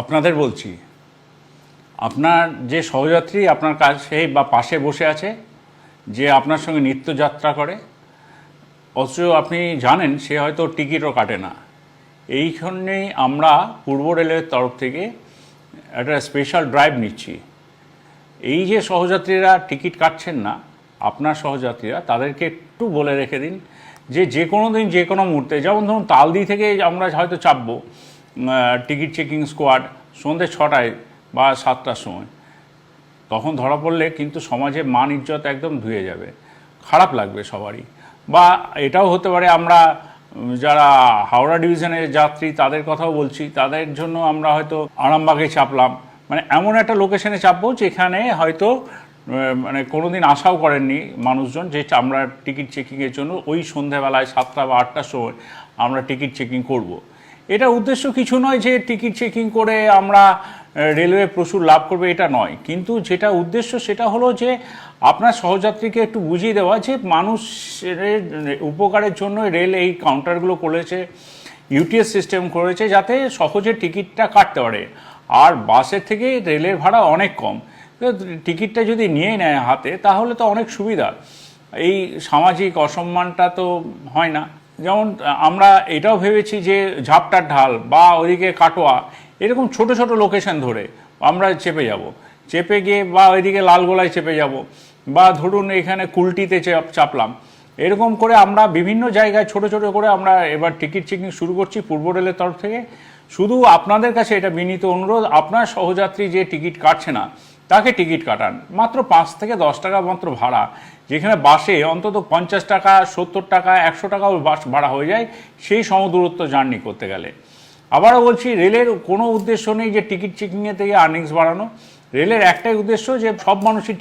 আপনাদের বলছি, আপনার যে সহযাত্রী আপনার কাছে বা পাশে বসে আছে, যে আপনার সঙ্গে নিত্যযাত্রা করে, অথচ আপনি জানেন সে হয়তো টিকিটও কাটে না। এইখানেই আমরা পূর্ব রেলের তরফ থেকে একটা স্পেশাল ড্রাইভ নিচ্ছি। এই যে সহযাত্রীরা টিকিট কাটছেন না, আপনার সহযাত্রীরা, তাদেরকে একটু বলে রেখে দিন যে যে কোনো দিন যে কোনো মুহূর্তে, যেমন ধরুন তালদি থেকে আমরা হয়তো চাপবো টিকিট চেকিং স্কোয়াড সন্ধ্যে 6টায় বা 7টার সময়, তখন ধরা পড়লে কিন্তু সমাজে মান ইজ্জত একদম ধুয়ে যাবে, খারাপ লাগবে সবারই। বা এটাও হতে পারে আমরা যারা হাওড়া ডিভিশনের যাত্রী তাদের কথাও বলছি, তাদের জন্য আমরা হয়তো আরামবাগে চাপলাম, মানে এমন একটা লোকেশনে চাপবো যেখানে হয়তো মানে কোনো দিন আশাও করেননি মানুষজন যে আমরা টিকিট চেকিংয়ের জন্য ওই সন্ধ্যাবেলায় 7টা বা 8টার সময় আমরা টিকিট চেকিং করব। এটা উদ্দেশ্য কিছু নয় যে টিকিট চেকিং করে আমরা রেলওয়ে প্রচুর লাভ করবে, এটা নয়। কিন্তু যেটা উদ্দেশ্য সেটা হলো যে আপনার সহযাত্রীকে একটু বুঝিয়ে দেওয়া যে মানুষের উপকারের জন্য রেল এই কাউন্টারগুলো করেছে, ইউটিএস সিস্টেম করেছে যাতে সহজে টিকিটটা কাটতে পারে। আর বাসের থেকে রেলের ভাড়া অনেক কম, টিকিটটা যদি নিয়ে নেয় হাতে তাহলে তো অনেক সুবিধা, এই সামাজিক অসম্মানটা তো হয় না। যেমন আমরা এটাও ভেবেছি যে ঝাপটার ঢাল বা ওইদিকে কাটোয়া, এরকম ছোট ছোট লোকেশন ধরে আমরা চেপে যাব, চেপে গিয়ে বা ওইদিকে লালগোলায় চেপে যাব, বা ধরুন এখানে কুলটিতে চাপলাম, এরকম করে আমরা বিভিন্ন জায়গায় ছোট ছোট করে আমরা এবার টিকিট চেকিং শুরু করছি পূর্ব রেলের তরফ থেকে। শুধু আপনাদের কাছে এটা বিনীত অনুরোধ, আপনার সহযাত্রী যে টিকিট কাটছে না তাকে টিকিট কাটান, মাত্র 5 থেকে 10 টাকা মাত্র ভাড়া, যেখানে বাসে অন্তত 50 টাকা, 70 টাকা, 100 টাকাও বাস ভাড়া হয়ে যায় সেই সমদূরত্ব জার্নি করতে গেলে। আবারও বলছি, রেলের কোনো উদ্দেশ্য নেই যে টিকিট চেকিংয়ে থেকে আর্নিংস বাড়ানো। রেলের একটাই উদ্দেশ্য যে সব মানুষই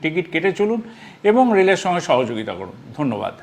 টিকিট কেটে চলুন এবং রেলের সঙ্গে সহযোগিতা করুন। ধন্যবাদ।